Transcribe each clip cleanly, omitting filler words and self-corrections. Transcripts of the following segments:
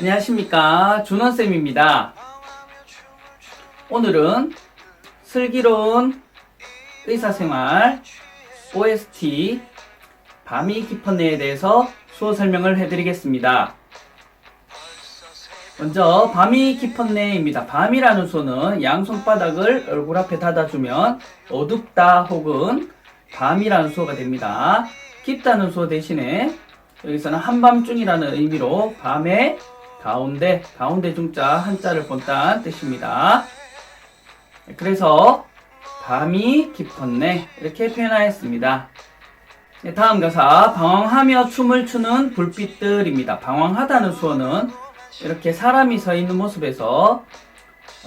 안녕하십니까, 준원쌤입니다. 오늘은 슬기로운 의사생활 OST 밤이 깊었네에 대해서 수어 설명을 해드리겠습니다. 먼저 밤이 깊었네입니다. 밤이라는 수어는 양손바닥을 얼굴 앞에 닫아주면 어둡다 혹은 밤이라는 수어가 됩니다. 깊다는 수어 대신에 여기서는 한밤중이라는 의미로 밤의 가운데 중자 한자를 본다는 뜻입니다. 그래서 밤이 깊었네 이렇게 표현하였습니다. 다음 가사 방황하며 춤을 추는 불빛들입니다. 방황하다는 수어는 이렇게 사람이 서 있는 모습에서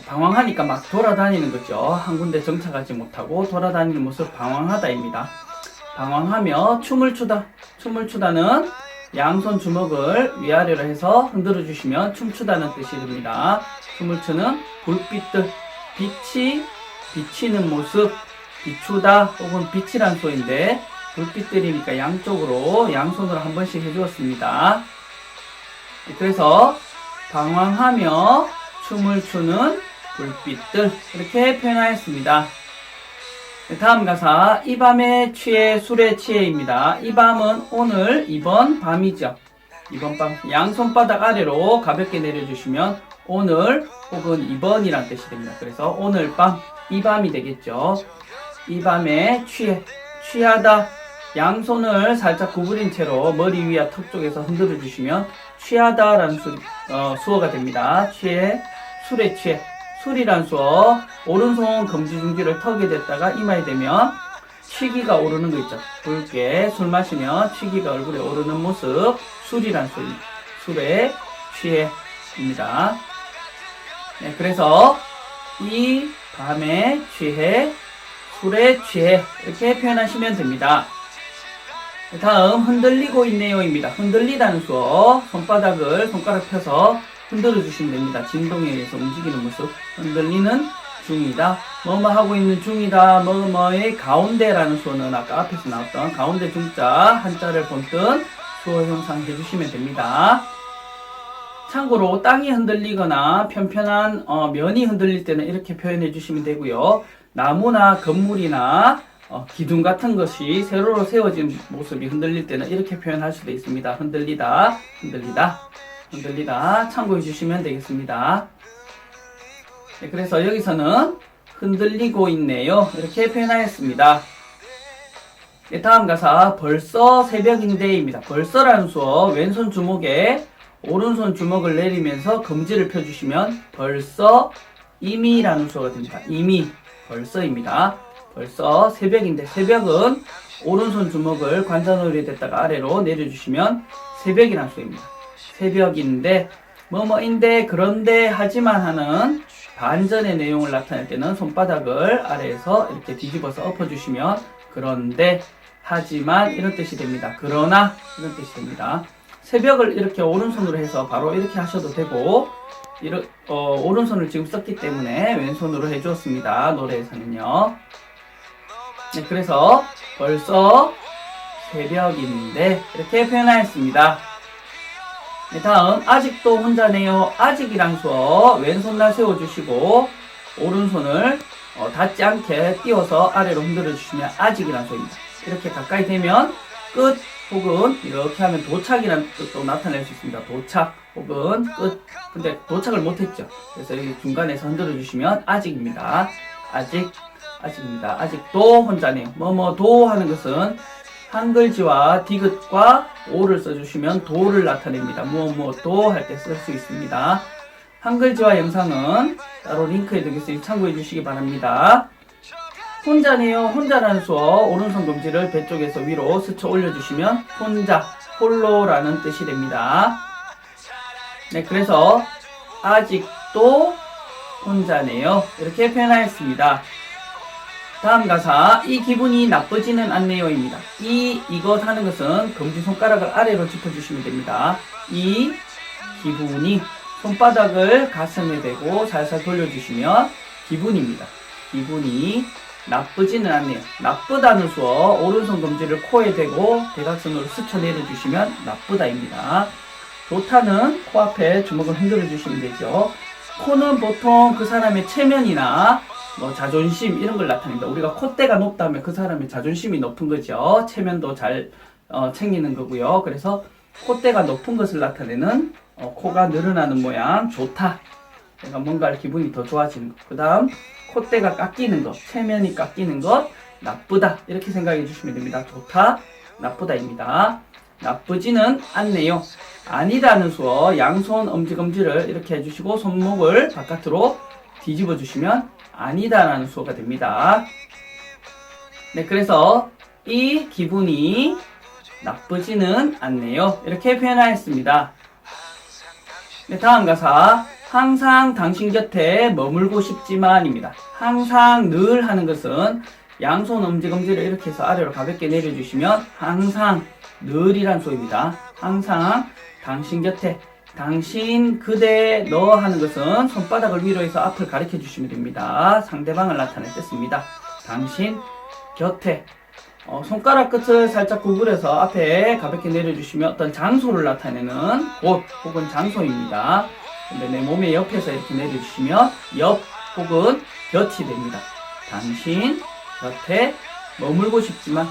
방황하니까 막 돌아다니는 거죠. 한 군데 정착하지 못하고 돌아다니는 모습 방황하다입니다. 방황하며 춤을 추다는 양손 주먹을 위아래로 해서 흔들어 주시면 춤추다는 뜻이 됩니다. 춤을 추는 불빛들, 빛이 비치는 모습, 비추다 혹은 빛이란 소인데 불빛들이니까 양쪽으로 양손으로 한 번씩 해주었습니다. 그래서 방황하며 춤을 추는 불빛들 이렇게 표현하였습니다. 다음 가사 이 밤에 취해 술에 취해입니다. 이 밤은 오늘 이번 밤이죠. 이번 밤 양손바닥 아래로 가볍게 내려주시면 오늘 혹은 이번이란 뜻이 됩니다. 그래서 오늘 밤 이 밤이 되겠죠. 이 밤에 취하다 양손을 살짝 구부린 채로 머리 위와 턱 쪽에서 흔들어 주시면 취하다라는 수어가 됩니다. 술에 취해 술이란 수어 오른손 검지중지를 턱에 댔다가 이마에 대면 취기가 오르는 거 있죠. 붉게 술 마시면 취기가 얼굴에 오르는 모습 술이란 수입니다. 술에 취해입니다. 네, 그래서 이 밤에 취해 술에 취해 이렇게 표현하시면 됩니다. 다음 흔들리고 있네요입니다. 흔들리다는 수어 손가락 펴서 흔들어 주시면 됩니다. 진동에 의해서 움직이는 모습 흔들리는 중이다. 뭐뭐 하고 있는 중이다. 뭐뭐의 가운데라는 수어는 아까 앞에서 나왔던 가운데 중자 한자를 본뜬 수어 형상 해주시면 됩니다. 참고로 땅이 흔들리거나 편편한 면이 흔들릴 때는 이렇게 표현해 주시면 되고요. 나무나 건물이나 기둥 같은 것이 세로로 세워진 모습이 흔들릴 때는 이렇게 표현할 수도 있습니다. 흔들리다 참고해 주시면 되겠습니다. 네, 그래서 여기서는 흔들리고 있네요 이렇게 표현하였습니다. 네, 다음 가사 벌써 새벽인데입니다. 벌써라는 수어 왼손 주먹에 오른손 주먹을 내리면서 검지를 펴주시면 벌써 이미라는 수어가 됩니다. 이미 벌써입니다. 벌써 새벽인데 새벽은 오른손 주먹을 관자놀이에 댔다가 아래로 내려주시면 새벽이라는 수어입니다. 새벽인데 뭐뭐인데 그런데 하지만 하는 반전의 내용을 나타낼 때는 손바닥을 아래에서 이렇게 뒤집어서 엎어주시면 그런데 하지만 이런 뜻이 됩니다. 그러나 이런 뜻이 됩니다. 새벽을 이렇게 오른손으로 해서 바로 이렇게 하셔도 되고 오른손을 지금 썼기 때문에 왼손으로 해주었습니다. 노래에서는요. 네, 그래서 벌써 새벽인데 이렇게 표현하였습니다. 네, 다음 아직도 혼자네요. 아직이란 수어 왼손날 세워주시고 오른손을 닿지 않게 띄워서 아래로 흔들어 주시면 아직이란 수어입니다. 이렇게 가까이 되면 끝 혹은 이렇게 하면 도착이라는 뜻도 나타낼 수 있습니다. 도착 혹은 끝. 근데 도착을 못했죠. 그래서 여기 중간에서 흔들어 주시면 아직입니다. 아직입니다. 아직도 혼자네요. 뭐뭐도 하는 것은 한글지와 디귿과 오를 써주시면 도를 나타냅니다. 무엇도 할 때 쓸 수 있습니다. 한글지와 영상은 따로 링크에 두겠으니 참고해 주시기 바랍니다. 혼자네요. 혼자라는 수어 오른손 검지를 배 쪽에서 위로 스쳐 올려주시면 혼자, 홀로라는 뜻이 됩니다. 네, 그래서 아직도 혼자네요 이렇게 표현하였습니다. 다음 가사 이 기분이 나쁘지는 않네요입니다. 이것 하는 것은 검지손가락을 아래로 짚어주시면 됩니다. 이 기분이 손바닥을 가슴에 대고 살살 돌려주시면 기분입니다. 기분이 나쁘지는 않네요. 나쁘다는 수어 오른손 검지를 코에 대고 대각선으로 스쳐 내려주시면 나쁘다입니다. 좋다는 코앞에 주먹을 흔들어 주시면 되죠. 코는 보통 그 사람의 체면이나 뭐 자존심 이런 걸 나타냅니다. 우리가 콧대가 높다면 그 사람의 자존심이 높은 거죠. 체면도 잘 챙기는 거고요. 그래서 콧대가 높은 것을 나타내는 코가 늘어나는 모양 좋다. 내가 뭔가 기분이 더 좋아지는 것. 그 다음 콧대가 깎이는 것, 체면이 깎이는 것, 나쁘다 이렇게 생각해 주시면 됩니다. 좋다, 나쁘다입니다. 나쁘지는 않네요. 아니다는 수어 양손 엄지검지를 이렇게 해주시고 손목을 바깥으로 뒤집어 주시면 아니다라는 수어가 됩니다. 네, 그래서 이 기분이 나쁘지는 않네요. 이렇게 표현하였습니다. 네, 다음 가사 항상 당신 곁에 머물고 싶지만입니다. 항상 늘 하는 것은 양손 엄지검지를 이렇게 해서 아래로 가볍게 내려주시면 항상 늘이란 소리입니다. 항상 당신 곁에 당신, 그대, 너 하는 것은 손바닥을 위로 해서 앞을 가리켜 주시면 됩니다. 상대방을 나타낼 때 씁니다. 당신 곁에 손가락 끝을 살짝 구부려서 앞에 가볍게 내려주시면 어떤 장소를 나타내는 곳 혹은 장소입니다. 근데 내 몸의 옆에서 이렇게 내려주시면 옆 혹은 곁이 됩니다. 당신 곁에 머물고 싶지만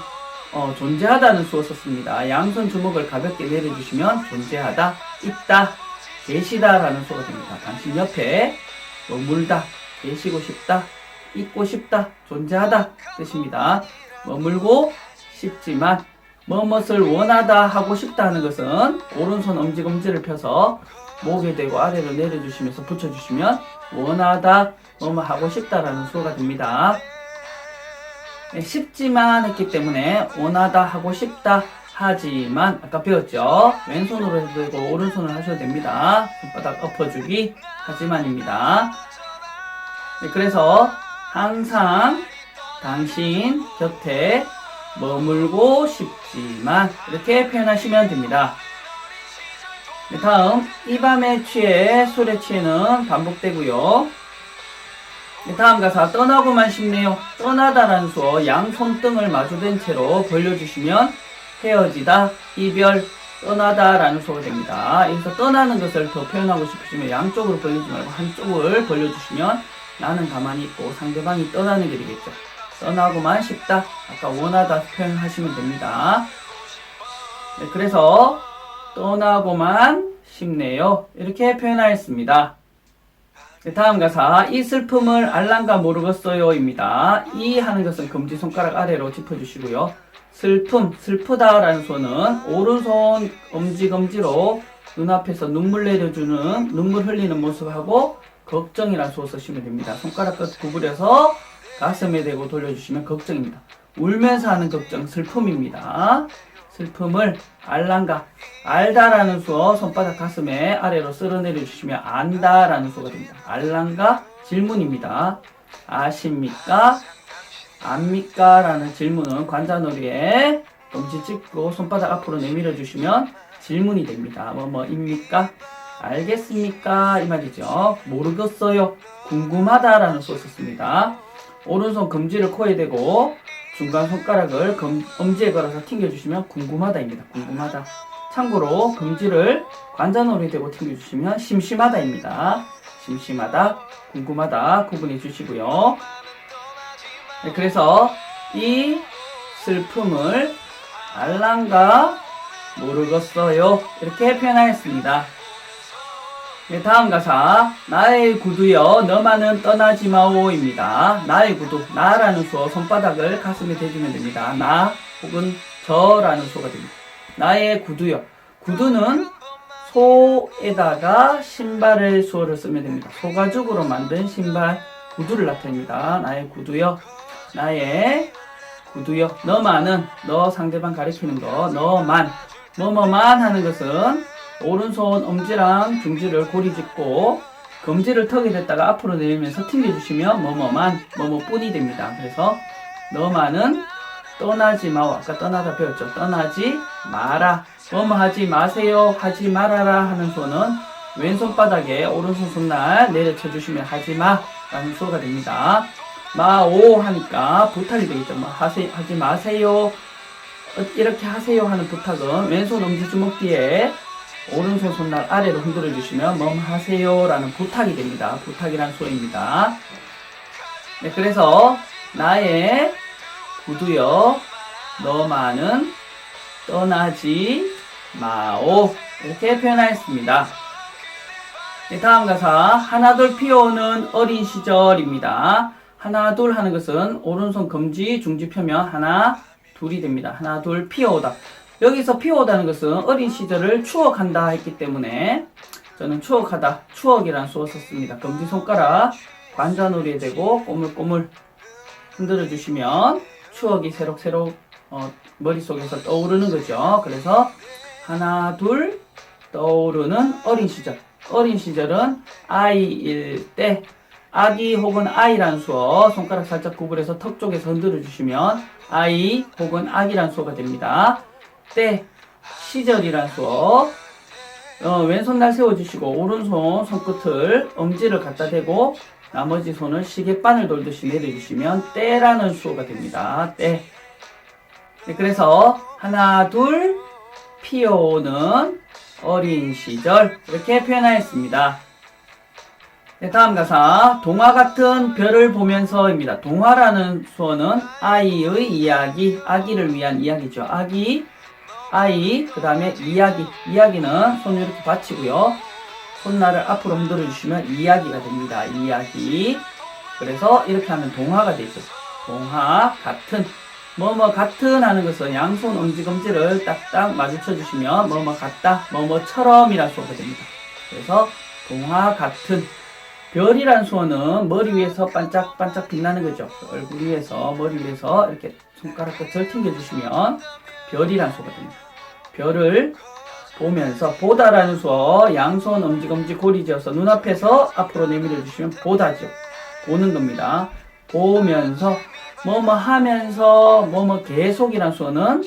존재하다는 수어 썼습니다. 양손 주먹을 가볍게 내려주시면 존재하다, 있다, 계시다라는 수어가 됩니다. 당신 옆에 머물다, 계시고 싶다, 있고 싶다, 존재하다 뜻입니다. 머물고 싶지만 무엇을 원하다 하고 싶다 하는 것은 오른손 엄지검지를 펴서 목에 대고 아래로 내려주시면서 붙여주시면 원하다, 뭐뭐 하고 싶다라는 수어가 됩니다. 네, 쉽지만 했기 때문에 원하다 하고 싶다 하지만 아까 배웠죠. 왼손으로 해도 되고 오른손으로 하셔도 됩니다. 손바닥 엎어주기 하지만입니다. 네, 그래서 항상 당신 곁에 머물고 싶지만 이렇게 표현하시면 됩니다. 네, 다음 이 밤에 취해 술에 취해는 반복되고요. 네, 다음 가사 떠나고만 싶네요. 떠나다라는 수어 양 손등을 마주된 채로 벌려주시면 헤어지다, 이별, 떠나다라는 수어가 됩니다. 여기서 떠나는 것을 더 표현하고 싶으시면 양쪽으로 벌리지 말고 한쪽을 벌려주시면 나는 가만히 있고 상대방이 떠나는 게 되겠죠. 떠나고만 싶다, 아까 원하다 표현하시면 됩니다. 네, 그래서 떠나고만 싶네요. 이렇게 표현하였습니다. 네, 다음 가사 이 슬픔을 알란가 모르겠어요 입니다. 이 하는 것은 검지손가락 아래로 짚어주시고요. 슬픔, 슬프다 라는 수어는 오른손 엄지검지로 눈앞에서 눈물 내려주는, 눈물 흘리는 모습하고 걱정이라는 수어 쓰시면 됩니다. 손가락 끝 구부려서 가슴에 대고 돌려주시면 걱정입니다. 울면서 하는 걱정, 슬픔입니다. 슬픔을 알란가, 알다라는 수어 손바닥 가슴에 아래로 쓸어내려 주시면 안다라는 수어가 됩니다. 알란가 질문입니다. 아십니까? 압니까? 라는 질문은 관자놀이에 검지 찍고 손바닥 앞으로 내밀어 주시면 질문이 됩니다. 뭐입니까? 알겠습니까? 이 말이죠. 모르겠어요. 궁금하다라는 수어 썼습니다. 오른손 검지를 코에 대고 중간 손가락을 엄지에 걸어서 튕겨주시면 궁금하다입니다. 궁금하다. 참고로 검지를 관자놀이 대고 튕겨주시면 심심하다입니다. 심심하다, 궁금하다 구분해 주시고요. 네, 그래서 이 슬픔을 알란가 모르겠어요. 이렇게 표현하였습니다. 네, 다음 가사 나의 구두여 너만은 떠나지 마오입니다. 나의 구두, 나라는 수어 손바닥을 가슴에 대주면 됩니다. 나 혹은 저라는 수어가 됩니다. 나의 구두여, 구두는 소에다가 신발의 수어를 쓰면 됩니다. 소가죽으로 만든 신발, 구두를 나타냅니다. 나의 구두여, 나의 구두여, 너만은, 너 상대방 가리키는 거, 너만, 뭐뭐만 하는 것은 오른손 엄지랑 중지를 고리 짚고 검지를 턱에 댔다가 앞으로 내리면서 튕겨주시면 뭐뭐만, 뭐뭐뿐이 됩니다. 그래서 너만은 떠나지 마오. 아까 떠나다 배웠죠. 떠나지 마라. 뭐뭐 하지 마세요. 하지 말아라 하는 수어는 왼손바닥에 오른손 손날 내려쳐주시면 하지마 라는 수어가 됩니다. 마오 하니까 부탁이 되겠죠. 하지 마세요. 이렇게 하세요 하는 부탁은 왼손 엄지주먹 뒤에 오른손 손날 아래로 흔들어 주시면 뭐 하세요 라는 부탁이 됩니다. 부탁이란 수어입니다. 네, 그래서 나의 구두여 너만은 떠나지 마오 이렇게 표현하였습니다. 네, 다음 가사 하나둘 피어오는 어린 시절입니다. 하나둘 하는 것은 오른손 검지 중지 펴면 하나 둘이 됩니다. 하나둘 피어오다. 여기서 피어오다는 것은 어린 시절을 추억한다 했기 때문에 저는 추억하다 추억이라는 수어 썼습니다. 검지 손가락 관자놀이에 대고 꼬물꼬물 흔들어 주시면 추억이 새록새록 머릿속에서 떠오르는 거죠. 그래서 하나 둘 떠오르는 어린 시절. 어린 시절은 아이일 때 아기 혹은 아이란 수어 손가락 살짝 구부려서 턱 쪽에서 흔들어 주시면 아이 혹은 아기란 수어가 됩니다. 때 시절이란 수어 왼손날 세워주시고 오른손 손끝을 엄지를 갖다 대고 나머지 손을 시계바늘 돌듯이 내려주시면 때라는 수어가 됩니다. 때. 네, 그래서 하나 둘 피어오는 어린 시절 이렇게 표현하였습니다. 네, 다음 가사 동화 같은 별을 보면서입니다. 동화라는 수어는 아이의 이야기, 아기를 위한 이야기죠. 아기, 아이, 그 다음에 이야기. 이야기는 손을 이렇게 받치고요. 손날을 앞으로 흔들어 주시면 이야기가 됩니다. 이야기. 그래서 이렇게 하면 동화가 되죠. 동화 같은. 뭐뭐 같은 하는 것은 양손 엄지검지를 딱딱 마주쳐 주시면 뭐뭐 같다, 뭐뭐처럼 이란 수어가 됩니다. 그래서 동화 같은. 별이란 수어는 머리 위에서 반짝반짝 빛나는 거죠. 얼굴 위에서, 머리 위에서 이렇게 손가락 끝을 튕겨주시면 별이란 수어가 됩니다. 별을 보면서, 보다라는 수어, 양손 엄지검지 고리 지어서 눈앞에서 앞으로 내밀어 주시면 보다죠. 보는 겁니다. 보면서, 뭐뭐 하면서, 뭐뭐 계속이란 수어는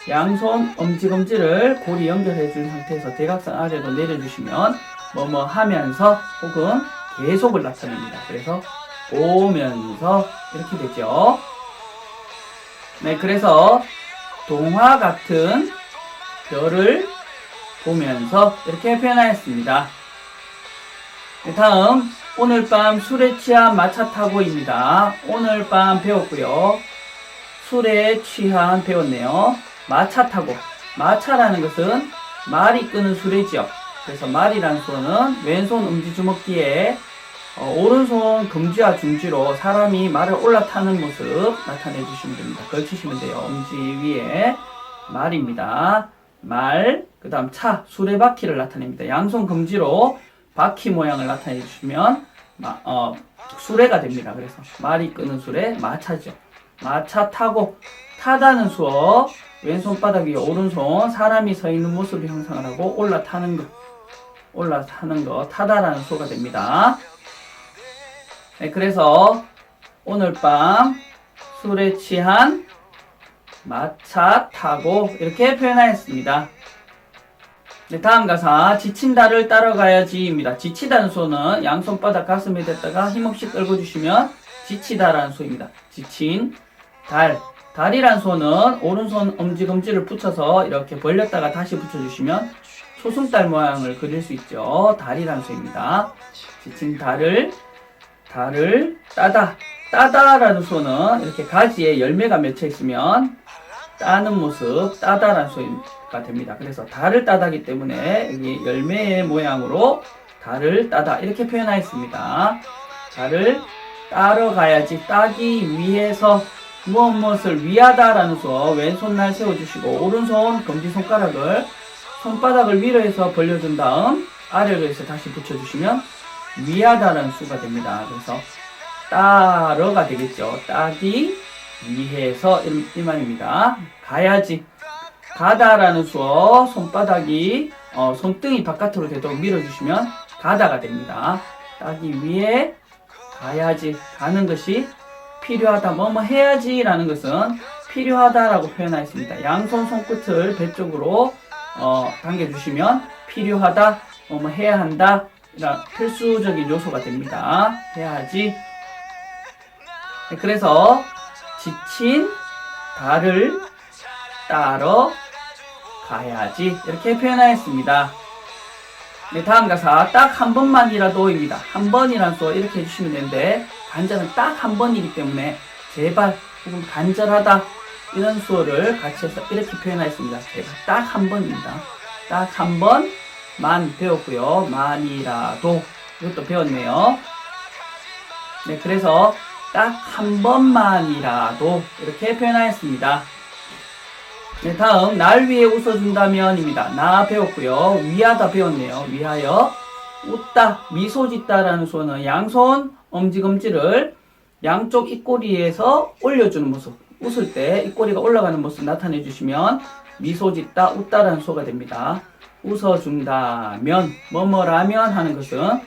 양손 엄지검지를 고리 연결해 준 상태에서 대각선 아래로 내려주시면 뭐뭐 하면서 혹은 계속을 나타냅니다. 그래서 보면서 이렇게 되죠. 네, 그래서 동화 같은 별을 보면서 이렇게 표현하였습니다. 네, 다음 오늘 밤 술에 취한 마차 타고입니다. 오늘 밤 배웠고요. 술에 취한 배웠네요. 마차 타고. 마차라는 것은 말이 끄는 수레지요. 그래서 말이라는 수어는 왼손 엄지주먹기에 오른손 검지와 중지로 사람이 말을 올라타는 모습 나타내 주시면 됩니다. 걸치시면 돼요. 엄지 위에 말입니다. 말, 그 다음 차, 수레바퀴를 나타냅니다. 양손 검지로 바퀴 모양을 나타내 주시면 수레가 됩니다. 그래서 말이 끄는 수레, 마차죠. 마차 타고. 타다는 수어 왼손바닥 위에 오른손 사람이 서 있는 모습을 형상을 하고 올라타는 거 타다라는 수어가 됩니다. 네, 그래서 오늘 밤 술에 취한 마차 타고 이렇게 표현하였습니다. 네, 다음 가사 지친다를 따라가야지입니다. 지치다는 수어는 양손바닥 가슴에 댔다가 힘없이 끌고주시면 지치다라는 수어입니다. 지친 달이란 수어는 오른손 엄지검지를 붙여서 이렇게 벌렸다가 다시 붙여주시면 초승달 모양을 그릴 수 있죠. 달이란 수어입니다. 지친 달을 따다라는 수어는 이렇게 가지에 열매가 맺혀 있으면 따는 모습 따다라는 수어가 됩니다. 그래서 달을 따다기 때문에 여기 열매의 모양으로 달을 따다 이렇게 표현하였습니다. 달을 따러 가야지. 따기 위해서 무엇을 위하다라는 수어 왼손날 세워주시고 오른손 검지손가락을 손바닥을 위로 해서 벌려준 다음 아래로 해서 다시 붙여주시면 위하다라는 수가 됩니다. 그래서 따러가 되겠죠. 따기 위해서 이 말입니다. 가야지. 가다라는 수어 손바닥이 손등이 바깥으로 되도록 밀어주시면 가다가 됩니다. 따기 위해 가야지. 가는 것이 필요하다. 뭐뭐 해야지 라는 것은 필요하다라고 표현하였습니다. 양손 손끝을 배 쪽으로 당겨주시면 필요하다, 뭐뭐 해야 한다 이런 필수적인 요소가 됩니다. 해야지. 네, 그래서 지친 달을 따러 가야지 이렇게 표현하였습니다. 네, 다음 가사 딱 한 번만이라도입니다. 한 번이란 수 이렇게 해주시면 되는데 간절은 딱 한 번이기 때문에 제발 혹은 간절하다 이런 수어를 같이 해서 이렇게 표현하였습니다. 제발 딱 한 번입니다. 딱 한 번만 배웠고요. 만이라도 이것도 배웠네요. 네, 그래서 딱 한 번만이라도 이렇게 표현하였습니다. 네, 다음 날 위해 웃어준다면입니다. 나 배웠고요. 위하다 배웠네요. 위하여 웃다, 미소 짓다라는 수어는 양손 엄지검지를 양쪽 입꼬리에서 올려주는 모습, 웃을 때 입꼬리가 올라가는 모습 나타내 주시면 미소 짓다, 웃다라는 수어가 됩니다. 웃어준다면, 뭐뭐라면 하는 것은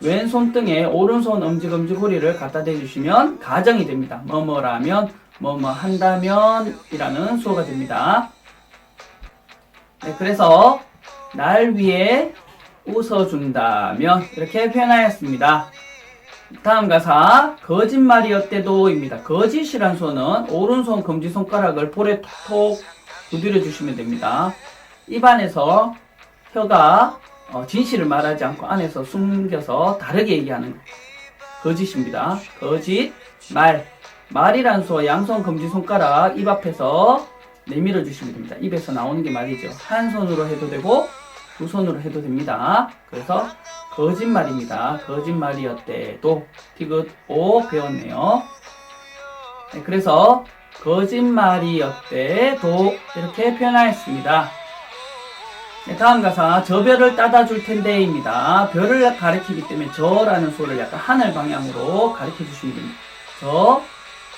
왼손등에 오른손 엄지검지 고리를 갖다 대주시면 가정이 됩니다. 뭐뭐라면, 뭐뭐 한다면 이라는 수어가 됩니다. 네, 그래서 날 위해 웃어준다면 이렇게 표현하였습니다. 다음 가사 거짓말이었대도입니다. 거짓이란 수어는 오른손 검지손가락을 볼에 톡톡 두드려 주시면 됩니다. 입안에서 혀가 진실을 말하지 않고 안에서 숨겨서 다르게 얘기하는 거. 거짓입니다. 거짓, 말이란 수어 양손 검지손가락 입 앞에서 내밀어 주시면 됩니다. 입에서 나오는 게 말이죠. 한 손으로 해도 되고 두 손으로 해도 됩니다. 그래서 거짓말입니다. 거짓말이었대도 디귿 오 배웠네요. 네, 그래서 거짓말이었대도 이렇게 표현하였습니다. 네, 다음 가사 저 별을 따다 줄 텐데입니다. 별을 가리키기 때문에 저라는 소를 약간 하늘 방향으로 가리켜 주시면 됩니다. 저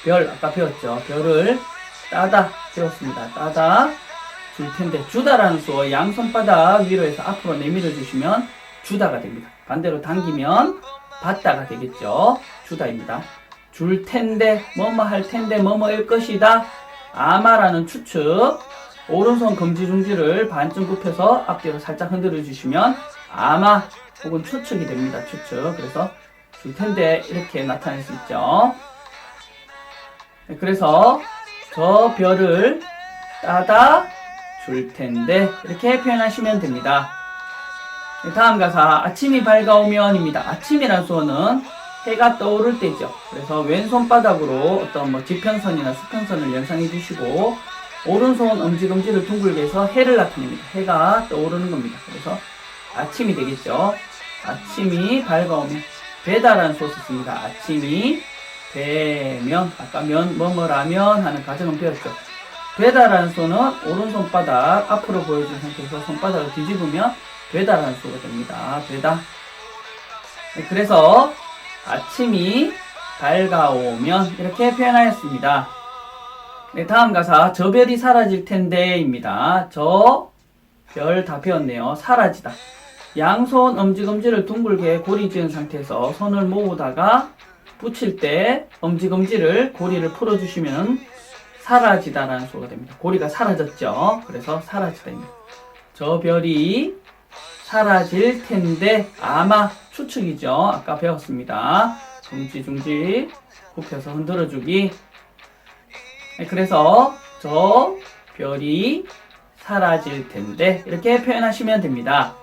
별 아까 배웠죠. 별을 따다 배웠습니다. 따다 줄 텐데 주다라는 수어 양손바닥 위로 해서 앞으로 내밀어 주시면 주다가 됩니다. 반대로 당기면 받다가 되겠죠. 주다입니다. 줄 텐데 뭐뭐 할 텐데 뭐뭐일 것이다. 아마라는 추측 오른손 검지중지를 반쯤 굽혀서 앞뒤로 살짝 흔들어 주시면 아마 혹은 추측이 됩니다. 추측. 그래서 줄 텐데 이렇게 나타낼 수 있죠. 네, 그래서 저 별을 따다 줄 텐데 이렇게 표현하시면 됩니다. 네, 다음 가사 아침이 밝아오면입니다. 아침이라는 수어는 해가 떠오를 때죠. 그래서 왼손바닥으로 어떤 지평선이나 수평선을 연상해 주시고 오른손 엄지검지를 둥글게 해서 해를 나타냅니다. 해가 떠오르는 겁니다. 그래서 아침이 되겠죠. 아침이 밝아오면 되다라는 수어 썼습니다. 아침이 되면 아까 뭐뭐라면 하는 가정은 배웠죠. 되다라는 수어는 오른손바닥 앞으로 보여준 상태에서 손바닥을 뒤집으면 되다라는 수어가 됩니다. 되다. 네, 그래서 아침이 밝아오면 이렇게 표현하였습니다. 네, 다음 가사 저 별이 사라질 텐데입니다. 저 별 다 배웠네요. 사라지다. 양손 엄지검지를 둥글게 고리 지은 상태에서 손을 모으다가 붙일 때 엄지검지를 고리를 풀어주시면 사라지다라는 수어가 됩니다. 고리가 사라졌죠. 그래서 사라지다입니다. 저 별이 사라질 텐데 아마 추측이죠. 아까 배웠습니다. 검지중지 굽혀서 흔들어주기. 네, 그래서 저 별이 사라질 텐데 이렇게 표현하시면 됩니다.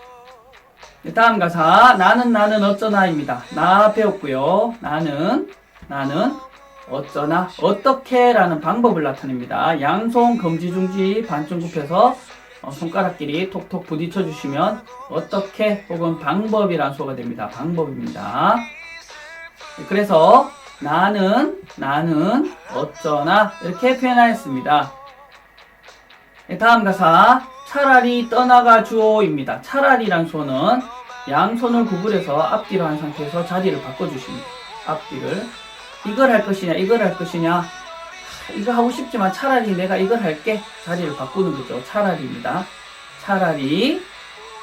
네, 다음 가사 나는 어쩌나입니다. 나 배웠고요. 나는 어쩌나 어떻게 라는 방법을 나타냅니다. 양손 검지중지 반쯤 굽혀서 손가락끼리 톡톡 부딪혀 주시면 어떻게 혹은 방법이란 수어가 됩니다. 방법입니다. 네, 그래서 나는 어쩌나 이렇게 표현하였습니다. 네, 다음 가사 차라리 떠나가 주오입니다. 차라리란 수어는 양손을 구부려서 앞뒤로 한 상태에서 자리를 바꿔주십니다. 앞뒤를 이걸 할 것이냐 이걸 할 것이냐 이거 하고 싶지만 차라리 내가 이걸 할게 자리를 바꾸는 거죠. 차라리입니다. 차라리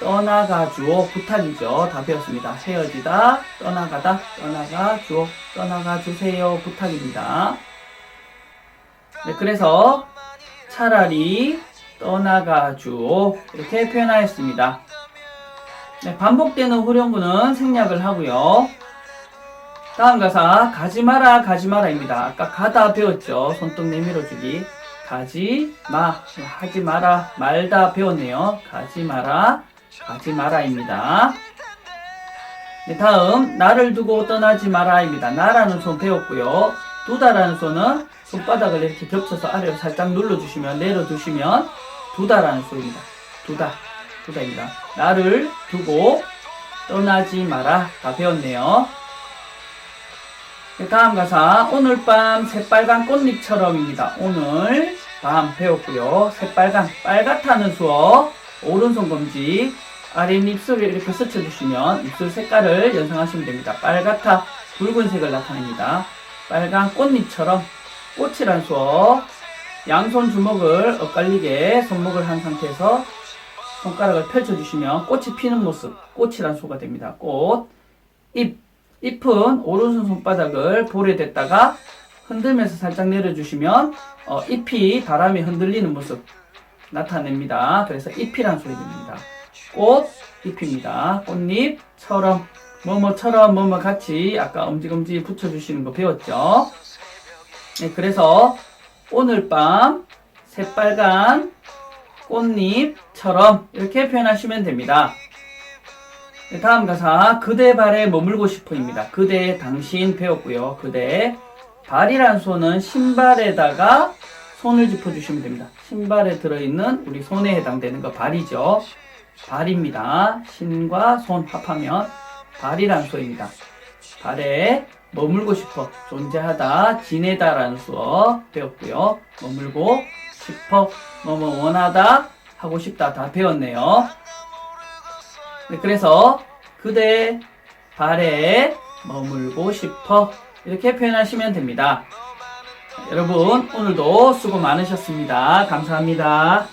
떠나가 주오 부탁이죠. 다 배웠습니다. 헤어지다 떠나가다 떠나가 주오 떠나가 주세요 부탁입니다. 네, 그래서 차라리 떠나가 주오 이렇게 표현하였습니다. 네, 반복되는 후렴구는 생략을 하고요. 다음 가사 가지마라입니다. 아까 가다 배웠죠. 손등 내밀어주기. 가지마 하지 마라 말다 배웠네요. 가지마라 가지 마라입니다. 네, 다음 나를 두고 떠나지 마라입니다. 나라는 손 배웠고요. 두다라는 손은 손바닥을 이렇게 겹쳐서 아래로 살짝 눌러주시면 내려두시면 두다라는 소리입니다. 두다입니다. 나를 두고 떠나지 마라. 다 배웠네요. 네, 다음 가사 오늘 밤 새빨간 꽃잎처럼입니다. 오늘 밤 배웠고요. 새빨간 빨갛다는 수어 오른손 검지 아랫입술을 이렇게 스쳐주시면 입술 색깔을 연상하시면 됩니다. 빨갛다 붉은색을 나타냅니다. 빨간 꽃잎처럼 꽃이란 수어 양손 주먹을 엇갈리게 손목을 한 상태에서 손가락을 펼쳐주시면 꽃이 피는 모습 꽃이란 수어가 됩니다. 꽃 잎은 오른손 손바닥을 볼에 댔다가 흔들면서 살짝 내려주시면 잎이 바람에 흔들리는 모습 나타냅니다. 그래서 잎이란 소리 됩니다. 꽃, 잎입니다. 꽃잎처럼 뭐뭐처럼 뭐뭐 같이 아까 엄지검지 붙여주시는 거 배웠죠. 네, 그래서 오늘 밤 새빨간 꽃잎처럼 이렇게 표현하시면 됩니다. 네, 다음 가사 그대 발에 머물고 싶어입니다. 그대 당신 배웠고요. 그대 발이란 손은 신발에다가 손을 짚어주시면 됩니다. 신발에 들어있는 우리 손에 해당되는 거 발이죠. 발입니다. 신과 손 합하면 발이란 수어입니다. 발에 머물고 싶어 존재하다 지내다라는 수어 배웠고요. 머물고 싶어 뭐뭐 원하다 하고 싶다 다 배웠네요. 네, 그래서 그대 발에 머물고 싶어 이렇게 표현하시면 됩니다. 여러분 오늘도 수고 많으셨습니다. 감사합니다.